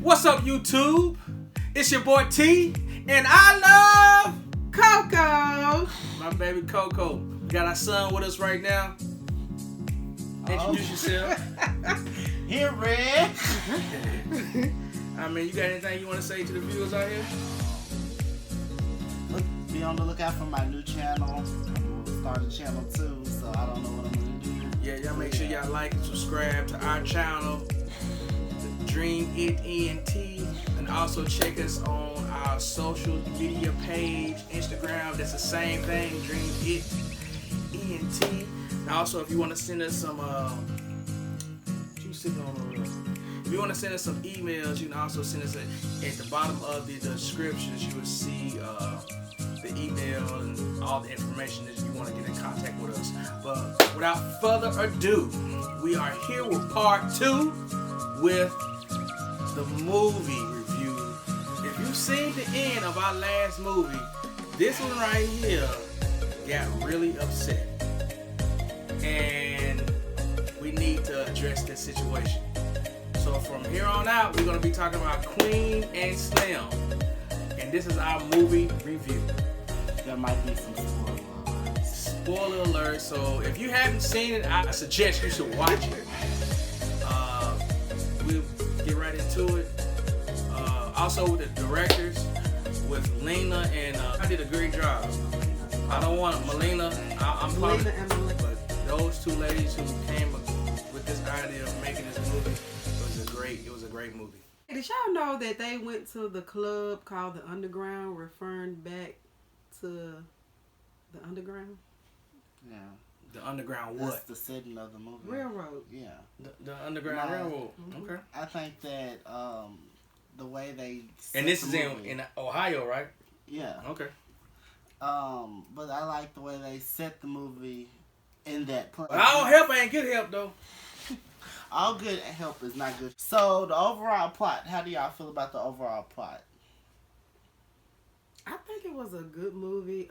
What's up, YouTube? It's your boy T, and I love Coco. my baby Coco. We got our son with us right now. Introduce yourself. Here, Red. I mean, you got anything you want to say to the viewers out here? Be on the lookout for my new channel. I'm gonna start a channel too, so I don't know what I'm gonna do. Yeah, y'all make sure y'all like and subscribe to our channel, the Dream It ENT, and also check us on our social media page, Instagram. That's the same thing, Dream It ENT. And also, if you want to send us some, if you want to send us some emails, you can also send us at the bottom of the descriptions. You will see the email and all the information that you want to get in contact with us. But without further ado, we are here with part 2 with the movie review. If you've seen the end of our last movie, this one right here got really upset. And we need to address this situation. So from here on out, we're going to be talking about Queen and Slim. And this is our movie review. There might be some spoiler alerts. Spoiler alert. So if you haven't seen it, I suggest you should watch it. We'll get right into it. Also with the directors, with Lena and I did a great job. I don't want Melina. I'm Melina probably, and Melina. but those two ladies who came with this idea of making this movie, it was a great movie. Did y'all know that they went to the club called the Underground, referring back to the Underground? Yeah. The Underground That's what? the setting of the movie. Railroad. Yeah. The Underground Railroad. Mm-hmm. Okay. I think that the way they set And this the is movie, in Ohio, right? yeah. Okay. But I like the way they set the movie in that place. But all help ain't good help though. All good help is not good. So the overall plot, how do y'all feel about the overall plot? I think it was a good movie.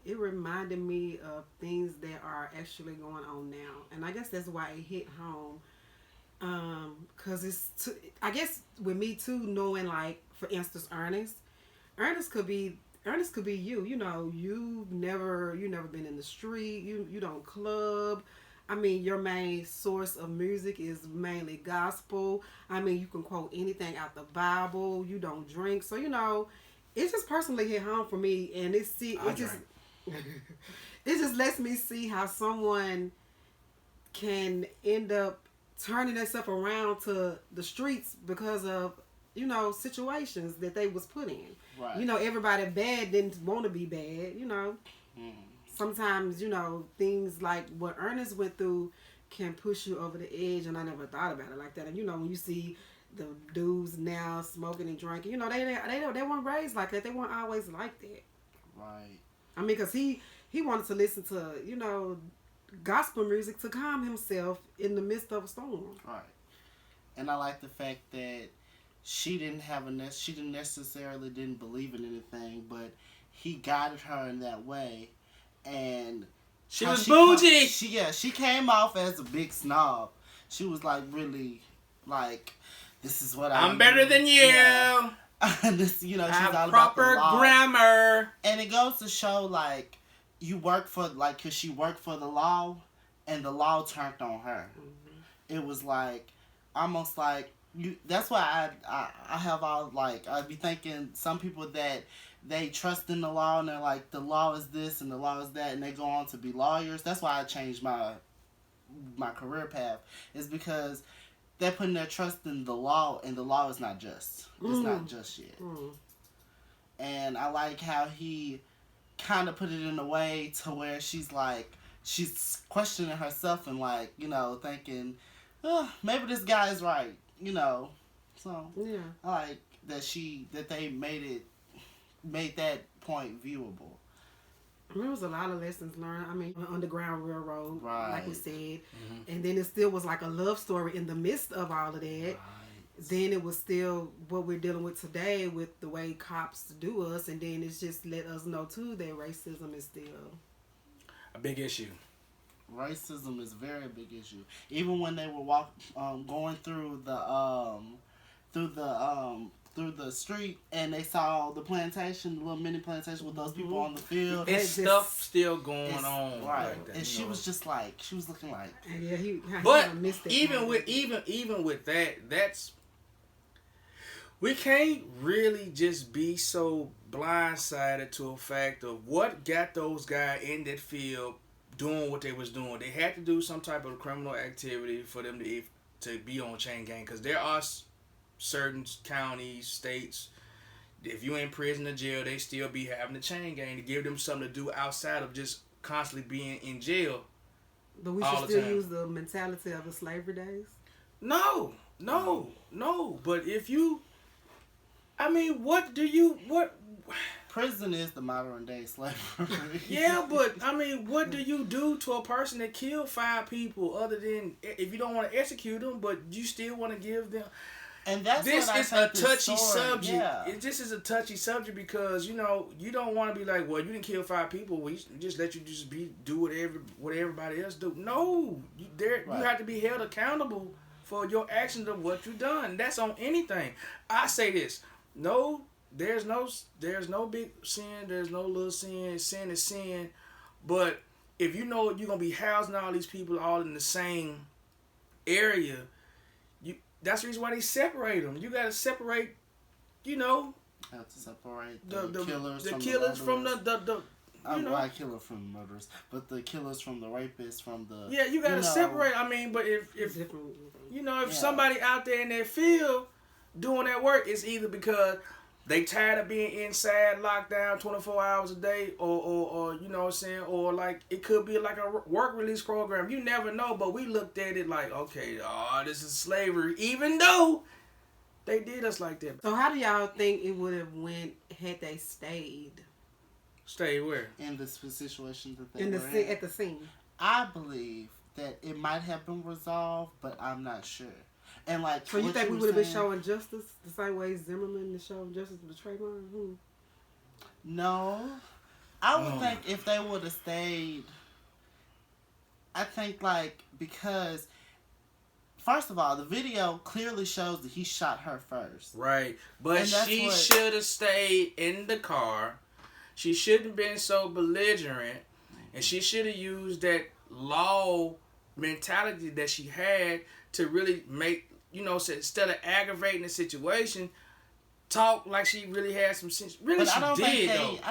It reminded me of things that are actually going on now, and I guess that's why it hit home. Cause I guess with me too, knowing like for instance, Ernest could be you. You know, you never been in the street. You don't club. I mean, your main source of music is mainly gospel. I mean, you can quote anything out the Bible. You don't drink, so you know. It just personally hit home for me, and it just lets me see how someone can end up turning themselves around to the streets because of, you know, situations that they was put in. Right. You know, everybody bad didn't want to be bad, you know. Sometimes, you know, things like what Ernest went through can push you over the edge, and I never thought about it like that. And, you know, when you see the dudes now smoking and drinking, you know, they weren't raised like that. They weren't always like that. Right. I mean, because he wanted to listen to, you know, gospel music to calm himself in the midst of a storm. Right. And I like the fact that she didn't necessarily believe in anything, but he guided her in that way, and She was bougie. She came off as a big snob. She was like really like, this is what I'm better than you. Yeah. This, you know, she's I have all about the proper law. grammar. And it goes to show like you work for cause she worked for the law, and the law turned on her. Mm-hmm. It was like almost like you. That's why I have all like I'd be thinking some people that they trust in the law and they're like the law is this and the law is that, and they go on to be lawyers. That's why I changed my career path, is because they're putting their trust in the law, and the law is not just. It's not just yet. And I like how he kind of put it in a way to where she's questioning herself and like, you know, thinking, oh, maybe this guy is right, you know. So yeah, I like that they made that point viewable. There was a lot of lessons learned. I mean, Underground Railroad, right, like we said, and then it still was like a love story in the midst of all of that. Right. Then it was still what we're dealing with today with the way cops do us, and then it's just let us know too that racism is still a big issue. Racism is a very big issue. Even when they were going through through the street, and they saw the plantation, the little mini plantation with those people on the field. It's stuff still going on, right? like that, and she was just like, she was looking like, yeah, but even with that, that's, we can't really just be so blindsided to a fact of what got those guys in that field doing what they was doing. They had to do some type of criminal activity for them to be on chain gang, because there are certain counties, states, if you in prison or jail, they still be having the chain gang to give them something to do outside of just constantly being in jail. But we should still use the mentality of the slavery days? No. But if you, I mean, what? Prison is the modern day slavery. Yeah, but I mean, what do you do to a person that killed 5 people other than, if you don't want to execute them, but you still want to give them? And that's this what I is a touchy story, subject. yeah. This is a touchy subject because, you know, you don't want to be like, well, you didn't kill 5 people. We just let you just do what everybody else do. No, you have to be held accountable for your actions of what you done. That's on anything. I say this. No, there's no big sin. There's no little sin. Sin is sin. But if you know you're gonna be housing all these people all in the same area, that's the reason why they separate them. You gotta separate, you know. Have to separate the killers from the I killer from the murderers, but the killers from the rapists, from the you gotta separate. I mean, but if you know, if somebody out there in their field doing that work, it's either because they tired of being inside, locked down 24 hours a day, or you know what I'm saying, or like it could be like a work release program. You never know, but we looked at it like, okay, this is slavery, even though they did us like that. So how do y'all think it would have went had they stayed? Stay where? In the situation that they were in. At the scene. I believe that it might have been resolved, but I'm not sure. And like, so you think we would have been showing justice the same way Zimmerman is showing justice to Trayvon? No, I would think if they would have stayed. I think because first of all, the video clearly shows that he shot her first. Right, but she should have stayed in the car. She shouldn't have been so belligerent, and she should have used that law mentality that she had to really make, you know, instead of aggravating the situation, talk like she really had some sense. Really, but I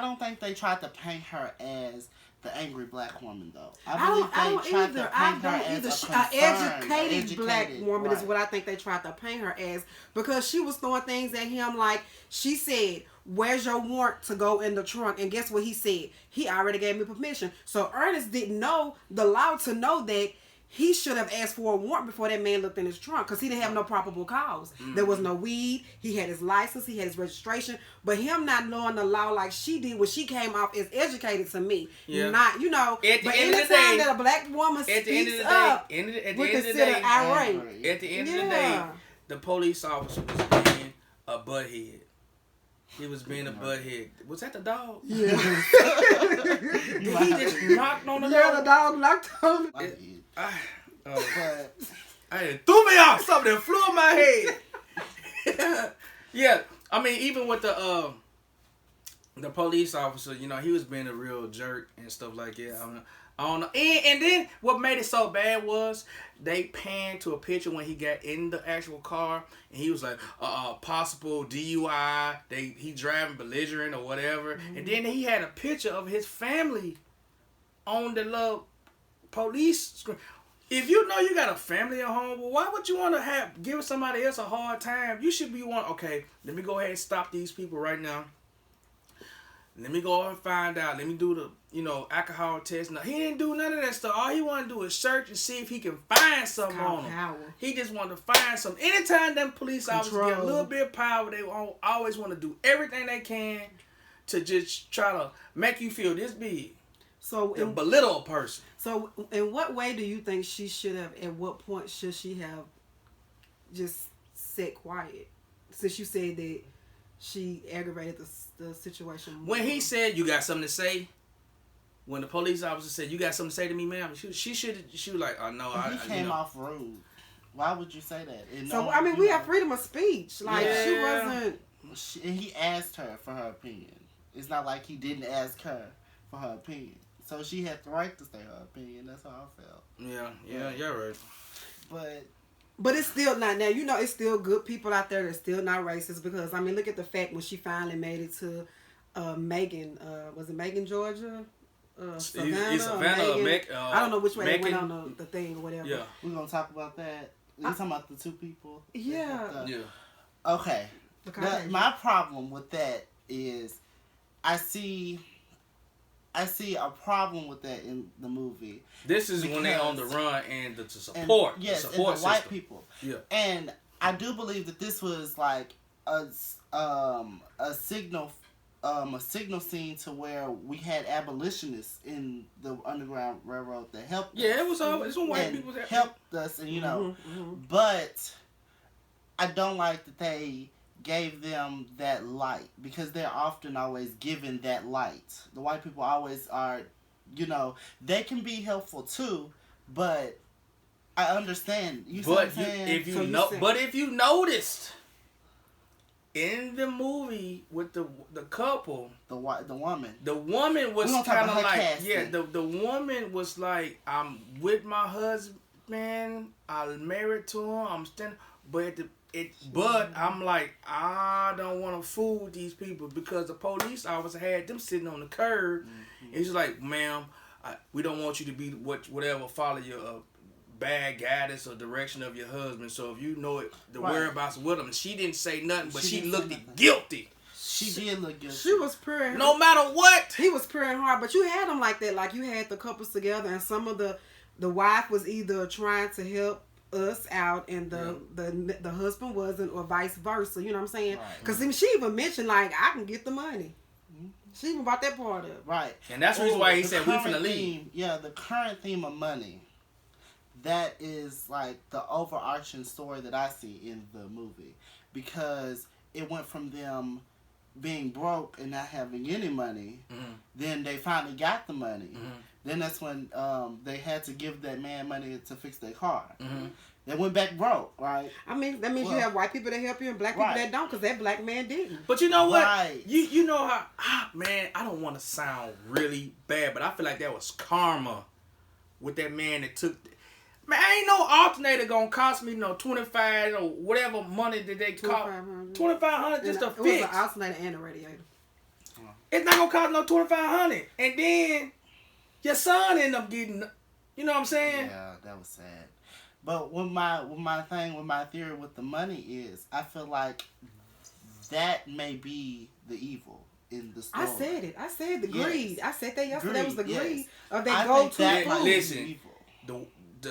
don't think they tried to paint her as the angry black woman, though. I believe they tried to paint her as an educated black woman is what I think they tried to paint her as, because she was throwing things at him like she said, "Where's your warrant to go in the trunk?" And guess what he said? He already gave me permission. So Ernest didn't know the law to know that he should have asked for a warrant before that man looked in his trunk, because he didn't have no probable cause. Mm-hmm. There was no weed. He had his license. He had his registration. But him not knowing the law like she did when she came off as educated to me. Yeah. Not, you know. But anytime that a black woman speaks up, we consider irate. At the end of the day, the police officer was being a butthead. He was being a butthead. Was that the dog? Yeah. He just knocked on the dog. Yeah, the dog knocked on it. It threw me off. Something that flew in my head. Yeah, I mean, even with the police officer, you know, he was being a real jerk and stuff like that. I don't know. And then what made it so bad was they panned to a picture when he got in the actual car, and he was like, possible DUI. He driving belligerent or whatever. Mm-hmm. And then he had a picture of his family on the little police screen. If you know you got a family at home, well, why would you want to give somebody else a hard time? You should be okay, let me go ahead and stop these people right now. Let me go and find out. Let me do the, you know, alcohol test. No, he didn't do none of that stuff. All he wanted to do is search and see if he can find something on him. He just wanted to find something. Anytime them police officers get a little bit of power, they always want to do everything they can to just try to make you feel this big. So belittle a person. So in what way do you think she should have, at what point should she have just sat quiet? Since you said that she aggravated the situation. When he said, "You got something to say," when the police officer said, "You got something to say to me, ma'am," she was like, "Oh no." He came off rude. Why would you say that? And So no, I mean, you we know, have freedom of speech. Like she wasn't. and he asked her for her opinion. It's not like he didn't ask her for her opinion. So she had the right to say her opinion. That's how I felt. Yeah, you're right. But it's still not now. You know, it's still good people out there that's still not racist because I mean, look at the fact when she finally made it to Megan. Was it Megan, Georgia? Savannah. It's Savannah. I don't know which way Macon. they went on the thing or whatever. Yeah, we're gonna talk about that. You talking about the two people? Yeah. yeah. Okay. My problem with that is, I see a problem with that in the movie. This is when they on the run and the support. And, yes, the support and the white system. people. Yeah. And I do believe that this was like a signal scene to where we had abolitionists in the Underground Railroad that helped us. Yeah, it was always some white people that helped us, and you know, but I don't like that they gave them that light because they're often always given that light. The white people always are, you know, they can be helpful too, but I understand. But if you noticed in the movie with the couple, the woman was kind of like the woman was like, I'm with my husband, I'm married to him, I'm standing, but I'm like, I don't want to fool these people because the police officer had them sitting on the curb. And he's like, ma'am, we don't want you to be whatever, follow your bad guidance or direction of your husband. So if you know it, the whereabouts with him, and she didn't say nothing, but she looked guilty. She did look guilty. She was praying. No matter what, he was praying hard. But you had them like that. Like you had the couples together, and some of the wife was either trying to help us out and the husband wasn't, or vice versa. You know what I'm saying? Because she even mentioned like, I can get the money. She even brought that part up. Right. And that's the reason why he said we finna leave. Yeah, the current theme of money. That is like the overarching story that I see in the movie, because it went from them being broke and not having any money. Then they finally got the money. Then that's when they had to give that man money to fix their car. They went back broke, right? I mean, that means you have white people that help you and black people that don't, because that black man didn't. But you know what? You know how, man, I don't want to sound really bad, but I feel like that was karma with that man that took... Man, ain't no alternator gonna cost me no $25 or whatever money that they cost. $2,500 just to fix. It was an alternator and a radiator. It's not gonna cost no $2,500, and then your son end up getting. You know what I'm saying? Yeah, that was sad. But my theory with the money is, I feel like that may be the evil in the story. I said the greed. Yes. I said that yesterday. That was the greed of that go-to food. Listen,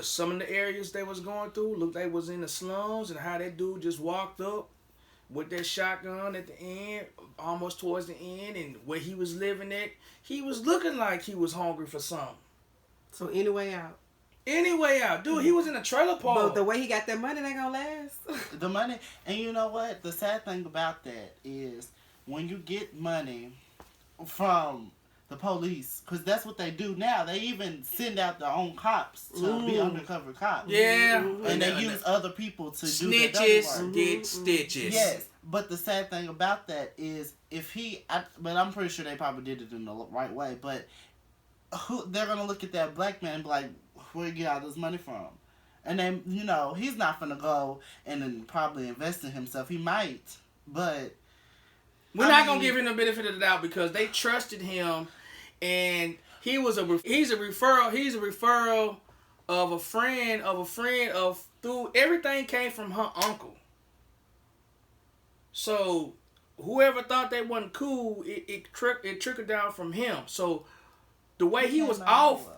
some of the areas they was going through looked like was in the slums, and how that dude just walked up with that shotgun at the end, almost towards the end, and where he was living at, he was looking like he was hungry for something. So anyway out. Dude, he was in a trailer park. But the way he got that money, they gonna last. The money, and you know what? The sad thing about that is when you get money from the police, because that's what they do now. They even send out their own cops to be undercover cops. Yeah. And they use other people to do their snitches work. get stitches. Yes. But the sad thing about that is but I'm pretty sure they probably did it in the right way, but they're going to look at that black man and be like, where you get all this money from? And then, you know, he's not going to go and then probably invest in himself. He might, but... We're not going to give him the benefit of the doubt because they trusted him, and he's a referral of a friend through everything came from her uncle. So whoever thought they wasn't cool, it trickled down from him. So the way he was off,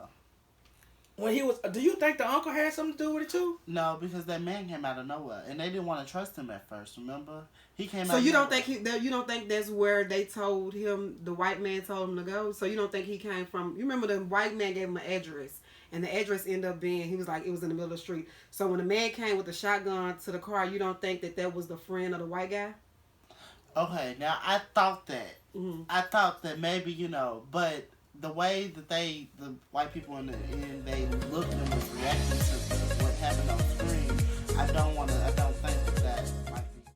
when he was, do you think the uncle had something to do with it too? No, because that man came out of nowhere, and they didn't want to trust him at first. Remember, he came. So you don't think you don't think that's where they told him, the white man told him to go? So you don't think he came from? You remember the white man gave him an address, and the address ended up being, he was like, it was in the middle of the street. So when the man came with the shotgun to the car, you don't think that was the friend of the white guy? Okay, now I thought that. I thought that maybe, you know, but the way that the white people in the end, they looked and was reacting to what happened on screen, don't want to